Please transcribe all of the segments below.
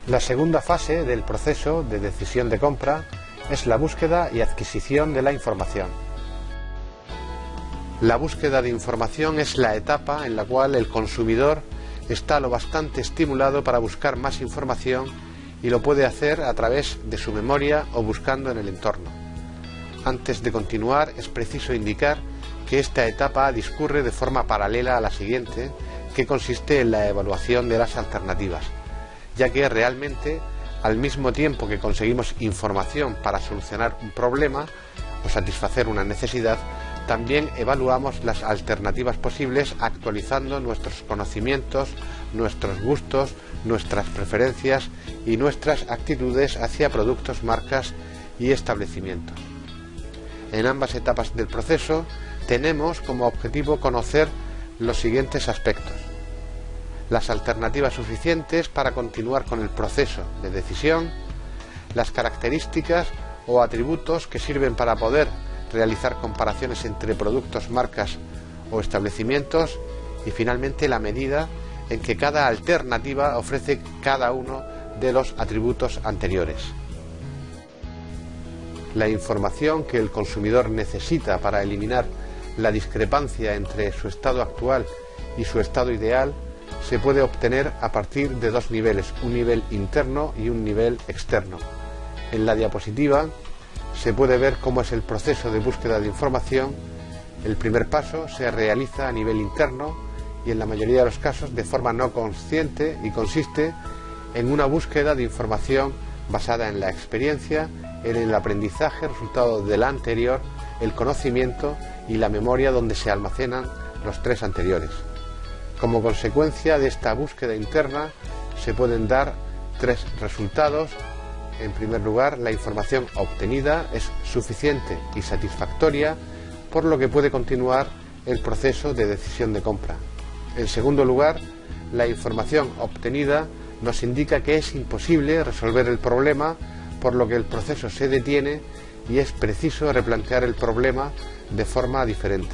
La segunda fase del proceso de decisión de compra es la búsqueda y adquisición de la información. La búsqueda de información es la etapa en la cual el consumidor está lo bastante estimulado para buscar más información y lo puede hacer a través de su memoria o buscando en el entorno. Antes de continuar, es preciso indicar que esta etapa discurre de forma paralela a la siguiente, que consiste en la evaluación de las alternativas, ya que realmente, al mismo tiempo que conseguimos información para solucionar un problema o satisfacer una necesidad, también evaluamos las alternativas posibles actualizando nuestros conocimientos, nuestros gustos, nuestras preferencias y nuestras actitudes hacia productos, marcas y establecimientos. En ambas etapas del proceso tenemos como objetivo conocer los siguientes aspectos: las alternativas suficientes para continuar con el proceso de decisión, las características o atributos que sirven para poder realizar comparaciones entre productos, marcas o establecimientos y finalmente la medida en que cada alternativa ofrece cada uno de los atributos anteriores. La información que el consumidor necesita para eliminar la discrepancia entre su estado actual y su estado ideal se puede obtener a partir de dos niveles, un nivel interno y un nivel externo. En la diapositiva se puede ver cómo es el proceso de búsqueda de información. El primer paso se realiza a nivel interno y en la mayoría de los casos de forma no consciente y consiste en una búsqueda de información basada en la experiencia, en el aprendizaje resultado de la anterior, el conocimiento y la memoria donde se almacenan los tres anteriores. Como consecuencia de esta búsqueda interna se pueden dar tres resultados. En primer lugar, la información obtenida es suficiente y satisfactoria, por lo que puede continuar el proceso de decisión de compra. En segundo lugar, la información obtenida nos indica que es imposible resolver el problema, por lo que el proceso se detiene y es preciso replantear el problema de forma diferente.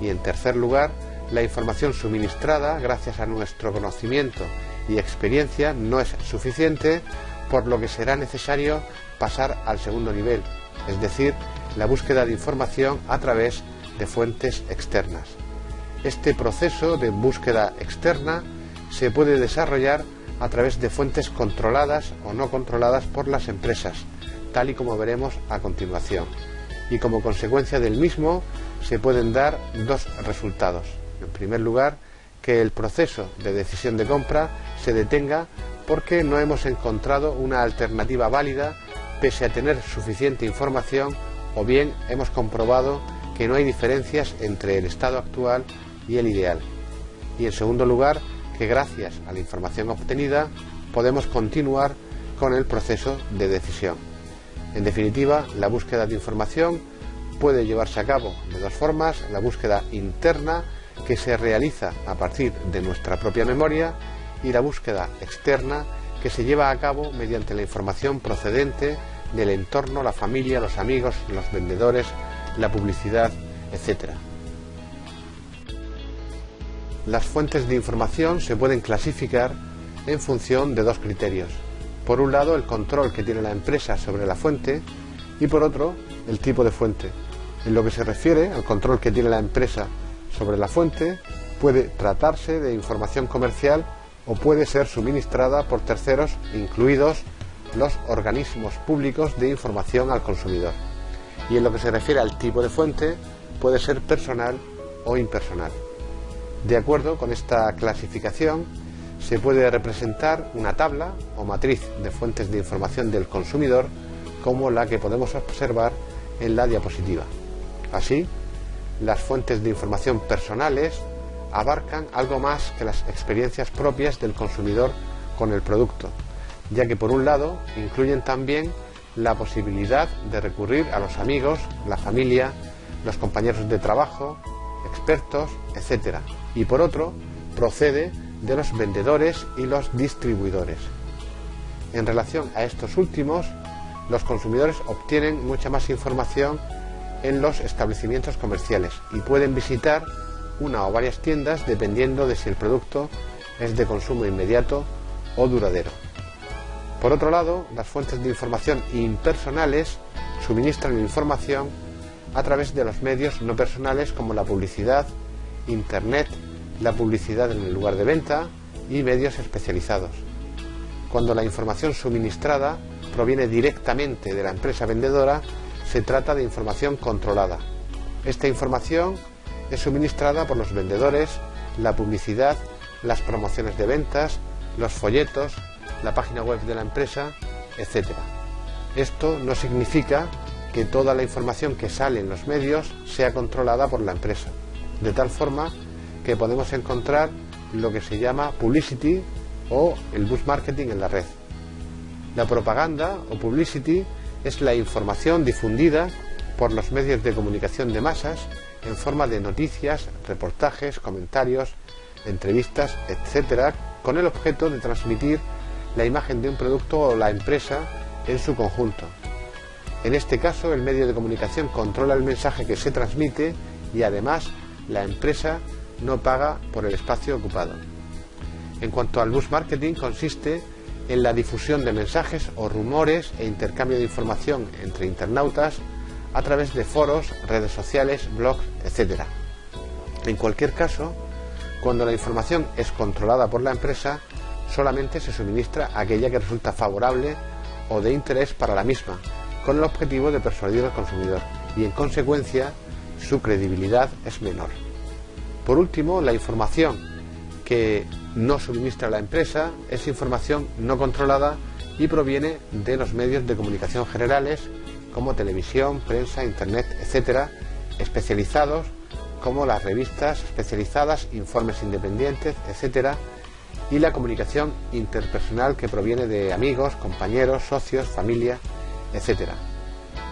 Y en tercer lugar, la información suministrada, gracias a nuestro conocimiento y experiencia, no es suficiente, por lo que será necesario pasar al segundo nivel, es decir, la búsqueda de información a través de fuentes externas. Este proceso de búsqueda externa se puede desarrollar a través de fuentes controladas o no controladas por las empresas, tal y como veremos a continuación. Y como consecuencia del mismo se pueden dar dos resultados. En primer lugar, que el proceso de decisión de compra se detenga porque no hemos encontrado una alternativa válida pese a tener suficiente información, o bien hemos comprobado que no hay diferencias entre el estado actual y el ideal. Y en segundo lugar, que gracias a la información obtenida podemos continuar con el proceso de decisión. En definitiva, la búsqueda de información puede llevarse a cabo de dos formas: la búsqueda interna, que se realiza a partir de nuestra propia memoria, y la búsqueda externa, que se lleva a cabo mediante la información procedente del entorno, la familia, los amigos, los vendedores, la publicidad, etc. Las fuentes de información se pueden clasificar en función de dos criterios. Por un lado, el control que tiene la empresa sobre la fuente, y por otro, el tipo de fuente. En lo que se refiere al control que tiene la empresa sobre la fuente, puede tratarse de información comercial o puede ser suministrada por terceros, incluidos los organismos públicos de información al consumidor. Y en lo que se refiere al tipo de fuente, puede ser personal o impersonal. De acuerdo con esta clasificación, se puede representar una tabla o matriz de fuentes de información del consumidor, como la que podemos observar en la diapositiva. Así, las fuentes de información personales abarcan algo más que las experiencias propias del consumidor con el producto, ya que por un lado incluyen también la posibilidad de recurrir a los amigos, la familia, los compañeros de trabajo, expertos, etc. Y por otro, procede de los vendedores y los distribuidores. En relación a estos últimos, los consumidores obtienen mucha más información en los establecimientos comerciales y pueden visitar una o varias tiendas dependiendo de si el producto es de consumo inmediato o duradero. Por otro lado, las fuentes de información impersonales suministran información a través de los medios no personales como la publicidad, Internet, la publicidad en el lugar de venta y medios especializados. Cuando la información suministrada proviene directamente de la empresa vendedora, se trata de información controlada. Esta información es suministrada por los vendedores, la publicidad, las promociones de ventas, los folletos, la página web de la empresa, etc. Esto no significa que toda la información que sale en los medios sea controlada por la empresa, de tal forma que podemos encontrar lo que se llama publicity o el buzz marketing en la red. La propaganda o publicity es la información difundida por los medios de comunicación de masas en forma de noticias, reportajes, comentarios, entrevistas, etc., con el objeto de transmitir la imagen de un producto o la empresa en su conjunto. En este caso, el medio de comunicación controla el mensaje que se transmite y además la empresa no paga por el espacio ocupado. En cuanto al buzz marketing, consiste en la difusión de mensajes o rumores e intercambio de información entre internautas a través de foros, redes sociales, blogs, etc. En cualquier caso, cuando la información es controlada por la empresa, solamente se suministra aquella que resulta favorable o de interés para la misma, con el objetivo de persuadir al consumidor, y en consecuencia su credibilidad es menor. Por último, la información que no suministra la empresa es información no controlada y proviene de los medios de comunicación generales como televisión, prensa, internet, etc., especializados como las revistas especializadas, informes independientes, etc., y la comunicación interpersonal que proviene de amigos, compañeros, socios, familia, etc.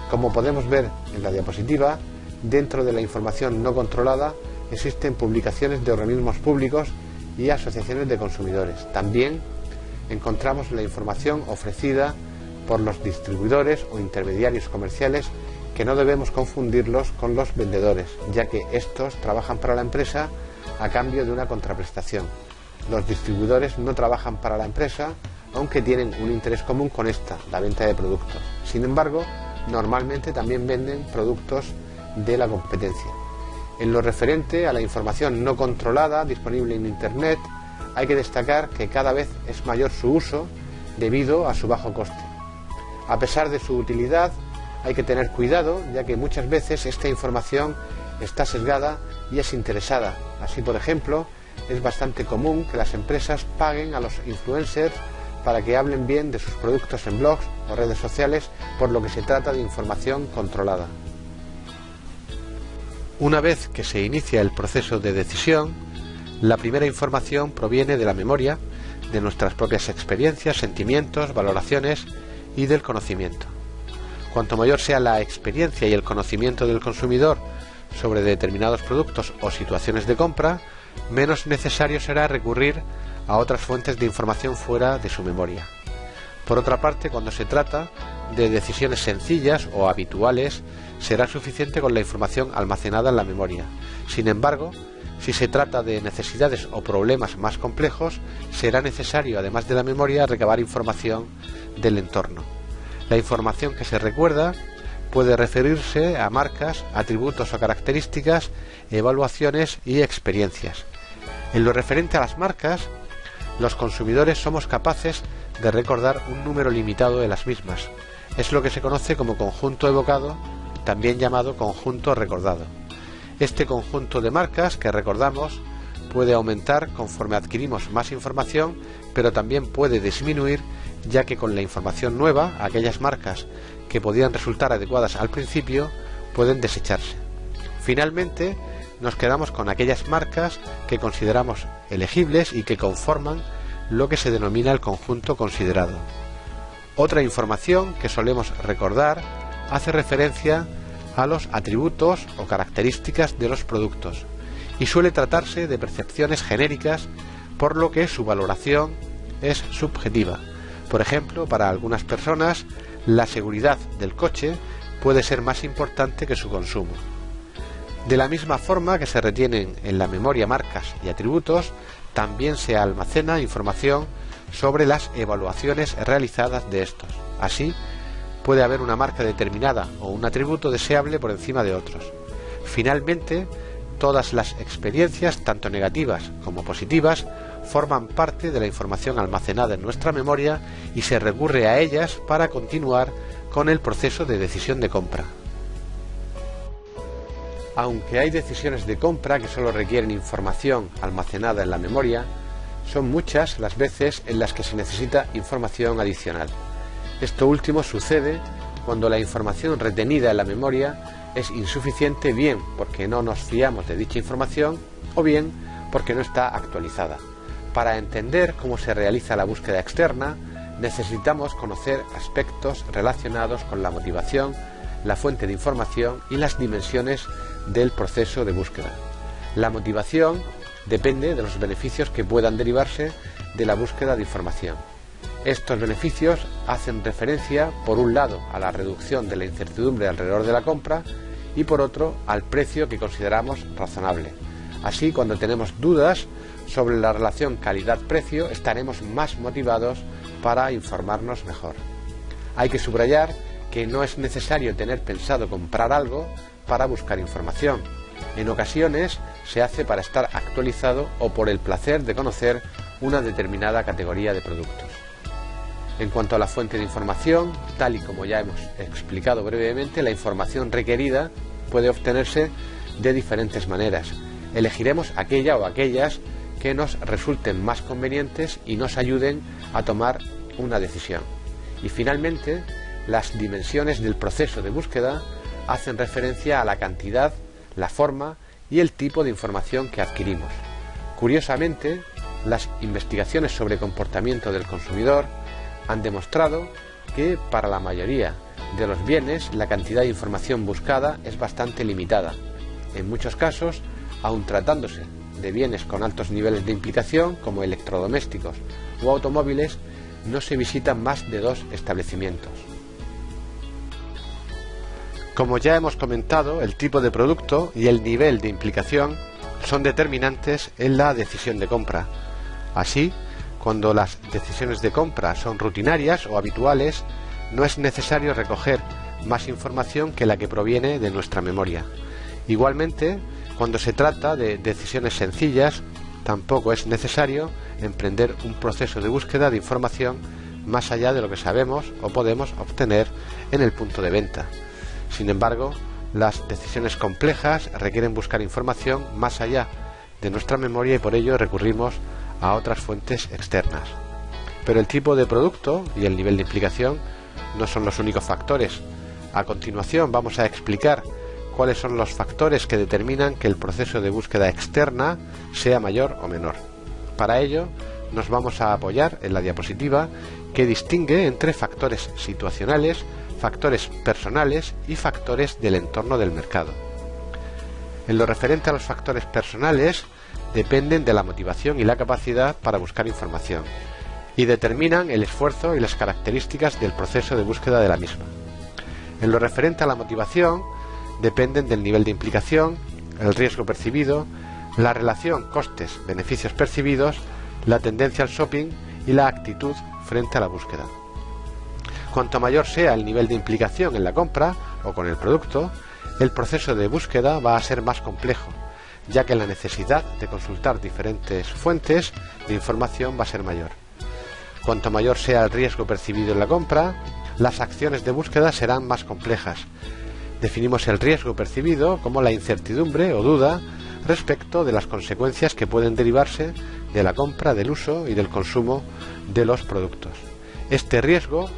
Como podemos ver en la diapositiva, dentro de la información no controlada existen publicaciones de organismos públicos y asociaciones de consumidores. También encontramos la información ofrecida por los distribuidores o intermediarios comerciales, que no debemos confundirlos con los vendedores, ya que estos trabajan para la empresa a cambio de una contraprestación. Los distribuidores no trabajan para la empresa, aunque tienen un interés común con esta, la venta de productos. Sin embargo, normalmente también venden productos de la competencia. En lo referente a la información no controlada disponible en Internet, hay que destacar que cada vez es mayor su uso debido a su bajo coste. A pesar de su utilidad, hay que tener cuidado, ya que muchas veces esta información está sesgada y es interesada. Así, por ejemplo, es bastante común que las empresas paguen a los influencers para que hablen bien de sus productos en blogs o redes sociales, por lo que se trata de información controlada. Una vez que se inicia el proceso de decisión, la primera información proviene de la memoria, de nuestras propias experiencias, sentimientos, valoraciones y del conocimiento. Cuanto mayor sea la experiencia y el conocimiento del consumidor sobre determinados productos o situaciones de compra, menos necesario será recurrir a otras fuentes de información fuera de su memoria. Por otra parte, cuando se trata de decisiones sencillas o habituales, será suficiente con la información almacenada en la memoria. Sin embargo, si se trata de necesidades o problemas más complejos, será necesario, además de la memoria, recabar información del entorno. La información que se recuerda puede referirse a marcas, atributos o características, evaluaciones y experiencias. En lo referente a las marcas, los consumidores somos capaces de recordar un número limitado de las mismas. Es lo que se conoce como conjunto evocado, también llamado conjunto recordado. Este conjunto de marcas que recordamos puede aumentar conforme adquirimos más información, pero también puede disminuir, ya que con la información nueva, aquellas marcas que podían resultar adecuadas al principio pueden desecharse. Finalmente, nos quedamos con aquellas marcas que consideramos elegibles y que conforman lo que se denomina el conjunto considerado. Otra información que solemos recordar hace referencia a los atributos o características de los productos y suele tratarse de percepciones genéricas, por lo que su valoración es subjetiva. Por ejemplo, para algunas personas, la seguridad del coche puede ser más importante que su consumo. De la misma forma que se retienen en la memoria marcas y atributos, también se almacena información sobre las evaluaciones realizadas de estos. Así, puede haber una marca determinada o un atributo deseable por encima de otros. Finalmente, todas las experiencias, tanto negativas como positivas, forman parte de la información almacenada en nuestra memoria y se recurre a ellas para continuar con el proceso de decisión de compra. Aunque hay decisiones de compra que solo requieren información almacenada en la memoria, son muchas las veces en las que se necesita información adicional. Esto último sucede cuando la información retenida en la memoria es insuficiente, bien porque no nos fiamos de dicha información o bien porque no está actualizada. Para entender cómo se realiza la búsqueda externa, necesitamos conocer aspectos relacionados con la motivación, la fuente de información y las dimensiones del proceso de búsqueda. La motivación depende de los beneficios que puedan derivarse de la búsqueda de información. Estos beneficios hacen referencia, por un lado, a la reducción de la incertidumbre alrededor de la compra y, por otro, al precio que consideramos razonable. Así, cuando tenemos dudas sobre la relación calidad-precio, estaremos más motivados para informarnos mejor. Hay que subrayar que no es necesario tener pensado comprar algo para buscar información. En ocasiones se hace para estar actualizado o por el placer de conocer una determinada categoría de productos. En cuanto a la fuente de información, tal y como ya hemos explicado brevemente, la información requerida puede obtenerse de diferentes maneras. Elegiremos aquella o aquellas que nos resulten más convenientes y nos ayuden a tomar una decisión. Y finalmente, las dimensiones del proceso de búsqueda hacen referencia a la cantidad, la forma y el tipo de información que adquirimos. Curiosamente, las investigaciones sobre comportamiento del consumidor han demostrado que para la mayoría de los bienes la cantidad de información buscada es bastante limitada. En muchos casos, aun tratándose de bienes con altos niveles de implicación como electrodomésticos o automóviles, no se visitan más de 2 establecimientos. Como ya hemos comentado, el tipo de producto y el nivel de implicación son determinantes en la decisión de compra. Así, cuando las decisiones de compra son rutinarias o habituales, no es necesario recoger más información que la que proviene de nuestra memoria. Igualmente, cuando se trata de decisiones sencillas, tampoco es necesario emprender un proceso de búsqueda de información más allá de lo que sabemos o podemos obtener en el punto de venta. Sin embargo, las decisiones complejas requieren buscar información más allá de nuestra memoria y por ello recurrimos a otras fuentes externas. Pero el tipo de producto y el nivel de implicación no son los únicos factores. A continuación vamos a explicar cuáles son los factores que determinan que el proceso de búsqueda externa sea mayor o menor. Para ello, nos vamos a apoyar en la diapositiva que distingue entre factores situacionales, factores personales y factores del entorno del mercado. En lo referente a los factores personales, dependen de la motivación y la capacidad para buscar información y determinan el esfuerzo y las características del proceso de búsqueda de la misma. En lo referente a la motivación, dependen del nivel de implicación, el riesgo percibido, la relación costes-beneficios percibidos, la tendencia al shopping y la actitud frente a la búsqueda. Cuanto mayor sea el nivel de implicación en la compra o con el producto, el proceso de búsqueda va a ser más complejo, ya que la necesidad de consultar diferentes fuentes de información va a ser mayor. Cuanto mayor sea el riesgo percibido en la compra, las acciones de búsqueda serán más complejas. Definimos el riesgo percibido como la incertidumbre o duda respecto de las consecuencias que pueden derivarse de la compra, del uso y del consumo de los productos. Este riesgo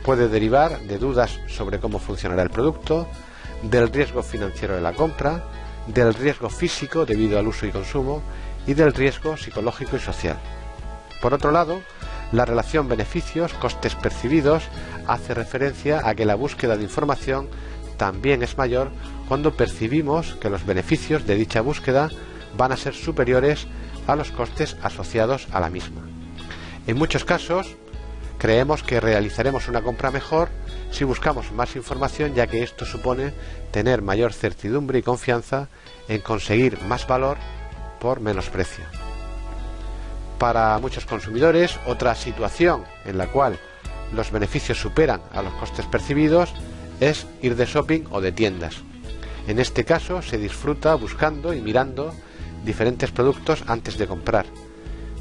puede derivar de dudas sobre cómo funcionará el producto, del riesgo financiero de la compra, del riesgo físico debido al uso y consumo y del riesgo psicológico y social. Por otro lado, la relación beneficios-costes percibidos hace referencia a que la búsqueda de información también es mayor cuando percibimos que los beneficios de dicha búsqueda van a ser superiores a los costes asociados a la misma. En muchos casos, creemos que realizaremos una compra mejor si buscamos más información, ya que esto supone tener mayor certidumbre y confianza en conseguir más valor por menos precio. Para muchos consumidores, otra situación en la cual los beneficios superan a los costes percibidos es ir de shopping o de tiendas. En este caso se disfruta buscando y mirando diferentes productos antes de comprar,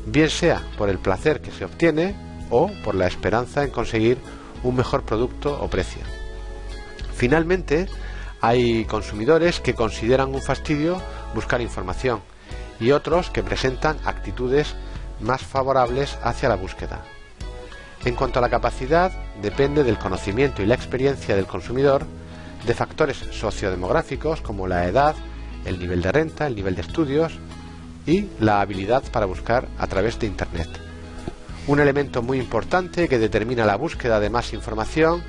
bien sea por el placer que se obtiene o por la esperanza en conseguir un mejor producto o precio. Finalmente, hay consumidores que consideran un fastidio buscar información y otros que presentan actitudes más favorables hacia la búsqueda. En cuanto a la capacidad, depende del conocimiento y la experiencia del consumidor, de factores sociodemográficos como la edad, el nivel de renta, el nivel de estudios y la habilidad para buscar a través de Internet. Un elemento muy importante que determina la búsqueda de más información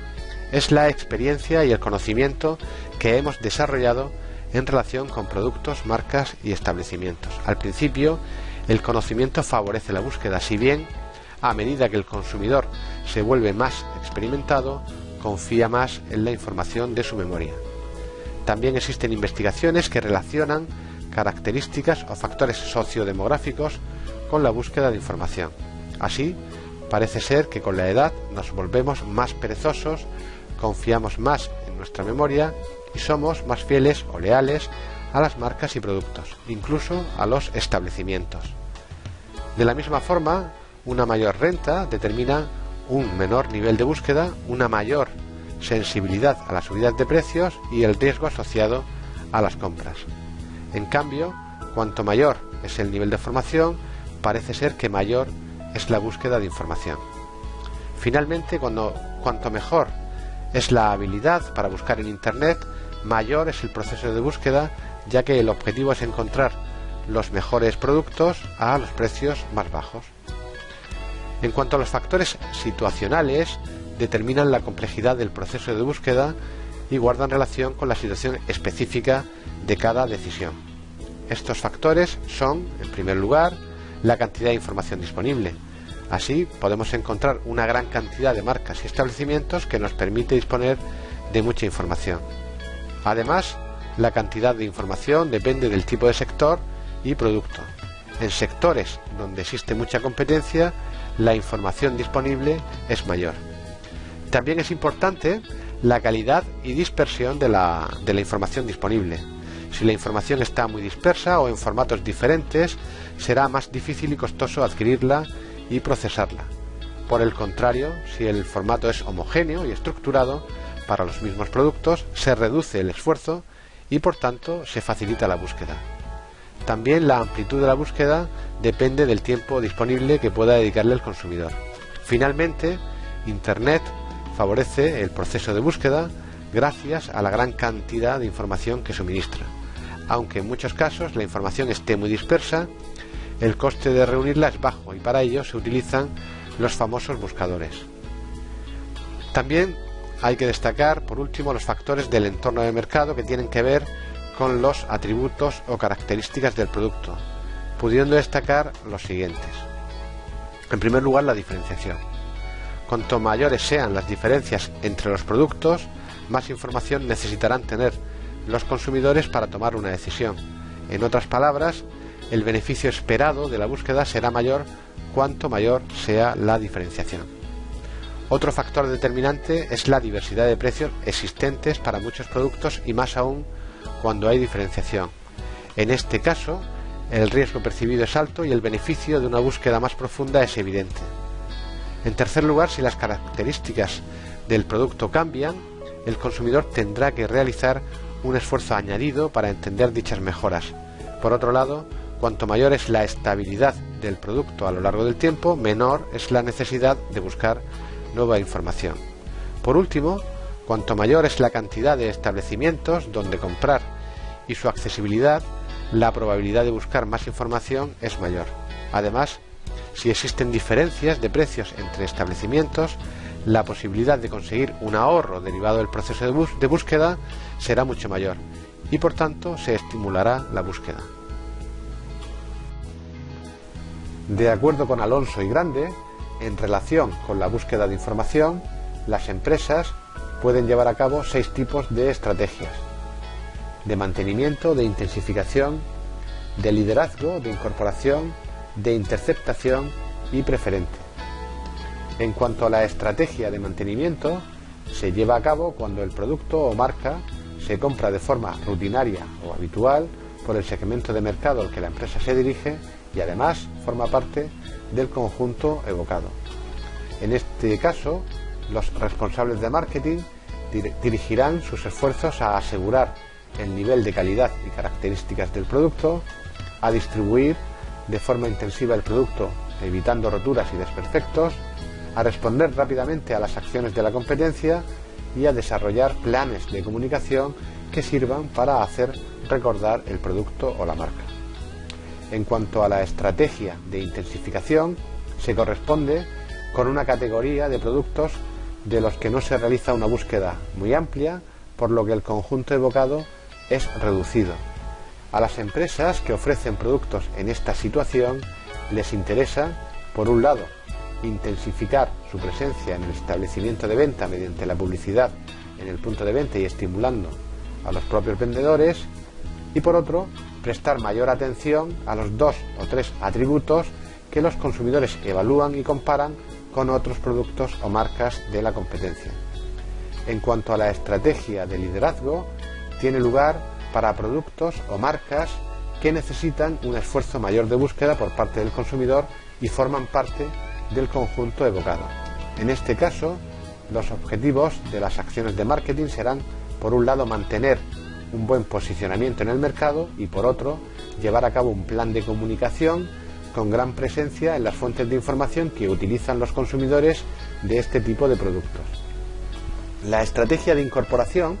es la experiencia y el conocimiento que hemos desarrollado en relación con productos, marcas y establecimientos. Al principio, el conocimiento favorece la búsqueda, si bien a medida que el consumidor se vuelve más experimentado, confía más en la información de su memoria. También existen investigaciones que relacionan características o factores sociodemográficos con la búsqueda de información. Así, parece ser que con la edad nos volvemos más perezosos, confiamos más en nuestra memoria y somos más fieles o leales a las marcas y productos, incluso a los establecimientos. De la misma forma, una mayor renta determina un menor nivel de búsqueda, una mayor sensibilidad a las subidas de precios y el riesgo asociado a las compras. En cambio, cuanto mayor es el nivel de formación, parece ser que mayor es la búsqueda de información. Finalmente, cuanto mejor es la habilidad para buscar en Internet, mayor es el proceso de búsqueda, ya que el objetivo es encontrar los mejores productos a los precios más bajos. En cuanto a los factores situacionales, determinan la complejidad del proceso de búsqueda y guardan relación con la situación específica de cada decisión. Estos factores son, en primer lugar, la cantidad de información disponible. Así, podemos encontrar una gran cantidad de marcas y establecimientos que nos permite disponer de mucha información. Además, la cantidad de información depende del tipo de sector y producto. En sectores donde existe mucha competencia, la información disponible es mayor. También es importante la calidad y dispersión de la información disponible. Si la información está muy dispersa o en formatos diferentes, será más difícil y costoso adquirirla y procesarla. Por el contrario, si el formato es homogéneo y estructurado para los mismos productos, se reduce el esfuerzo y por tanto se facilita la búsqueda. También la amplitud de la búsqueda depende del tiempo disponible que pueda dedicarle el consumidor. Finalmente, Internet favorece el proceso de búsqueda gracias a la gran cantidad de información que suministra. Aunque en muchos casos la información esté muy dispersa, el coste de reunirla es bajo y para ello se utilizan los famosos buscadores. También hay que destacar, por último, los factores del entorno de mercado que tienen que ver con los atributos o características del producto, pudiendo destacar los siguientes. En primer lugar, la diferenciación. Cuanto mayores sean las diferencias entre los productos, más información necesitarán tener los consumidores para tomar una decisión. En otras palabras, el beneficio esperado de la búsqueda será mayor cuanto mayor sea la diferenciación. Otro factor determinante es la diversidad de precios existentes para muchos productos y más aún cuando hay diferenciación. En este caso, el riesgo percibido es alto y el beneficio de una búsqueda más profunda es evidente. En tercer lugar, si las características del producto cambian, el consumidor tendrá que realizar un esfuerzo añadido para entender dichas mejoras. Por otro lado, cuanto mayor es la estabilidad del producto a lo largo del tiempo, menor es la necesidad de buscar nueva información. Por último, cuanto mayor es la cantidad de establecimientos donde comprar y su accesibilidad, la probabilidad de buscar más información es mayor. Además, si existen diferencias de precios entre establecimientos, la posibilidad de conseguir un ahorro derivado del proceso de búsqueda será mucho mayor y por tanto se estimulará la búsqueda. De acuerdo con Alonso y Grande, en relación con la búsqueda de información, las empresas pueden llevar a cabo 6 tipos de estrategias: de mantenimiento, de intensificación, de liderazgo, de incorporación de interceptación y preferente. En cuanto a la estrategia de mantenimiento, se lleva a cabo cuando el producto o marca se compra de forma rutinaria o habitual por el segmento de mercado al que la empresa se dirige y además forma parte del conjunto evocado. En este caso, los responsables de marketing dirigirán sus esfuerzos a asegurar el nivel de calidad y características del producto, a distribuir de forma intensiva el producto evitando roturas y desperfectos, a responder rápidamente a las acciones de la competencia y a desarrollar planes de comunicación que sirvan para hacer recordar el producto o la marca. En cuanto a la estrategia de intensificación, se corresponde con una categoría de productos de los que no se realiza una búsqueda muy amplia, por lo que el conjunto evocado es reducido. A las empresas que ofrecen productos en esta situación les interesa, por un lado, intensificar su presencia en el establecimiento de venta mediante la publicidad en el punto de venta y estimulando a los propios vendedores, y por otro, prestar mayor atención a los 2 o 3 atributos que los consumidores evalúan y comparan con otros productos o marcas de la competencia. En cuanto a la estrategia de liderazgo, tiene lugar para productos o marcas que necesitan un esfuerzo mayor de búsqueda por parte del consumidor y forman parte del conjunto evocado. En este caso, los objetivos de las acciones de marketing serán, por un lado, mantener un buen posicionamiento en el mercado y, por otro, llevar a cabo un plan de comunicación con gran presencia en las fuentes de información que utilizan los consumidores de este tipo de productos. La estrategia de incorporación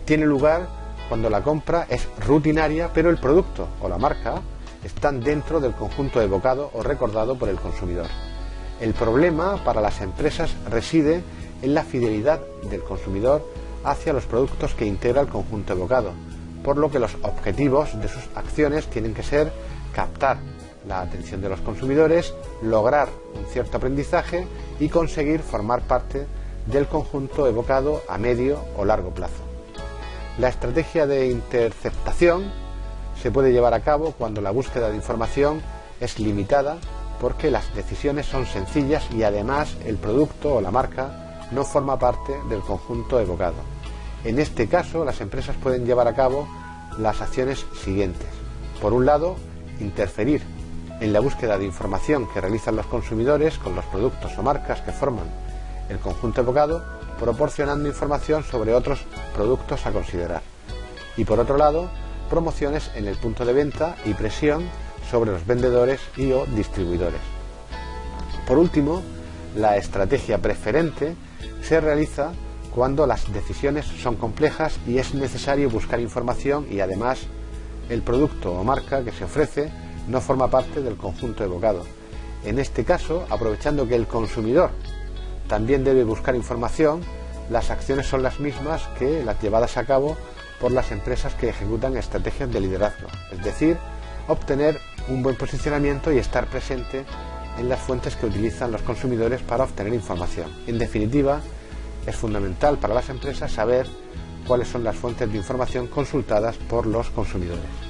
tiene lugar cuando la compra es rutinaria, pero el producto o la marca están dentro del conjunto evocado o recordado por el consumidor. El problema para las empresas reside en la fidelidad del consumidor hacia los productos que integra el conjunto evocado, por lo que los objetivos de sus acciones tienen que ser captar la atención de los consumidores, lograr un cierto aprendizaje y conseguir formar parte del conjunto evocado a medio o largo plazo. La estrategia de interceptación se puede llevar a cabo cuando la búsqueda de información es limitada porque las decisiones son sencillas y además el producto o la marca no forma parte del conjunto evocado. En este caso, las empresas pueden llevar a cabo las acciones siguientes. Por un lado, interferir en la búsqueda de información que realizan los consumidores con los productos o marcas que forman el conjunto evocado, proporcionando información sobre otros productos a considerar. Y por otro lado, promociones en el punto de venta y presión sobre los vendedores y o distribuidores. Por último, la estrategia preferente se realiza cuando las decisiones son complejas y es necesario buscar información y además el producto o marca que se ofrece no forma parte del conjunto evocado. En este caso, aprovechando que el consumidor también debe buscar información, las acciones son las mismas que las llevadas a cabo por las empresas que ejecutan estrategias de liderazgo, es decir, obtener un buen posicionamiento y estar presente en las fuentes que utilizan los consumidores para obtener información. En definitiva, es fundamental para las empresas saber cuáles son las fuentes de información consultadas por los consumidores.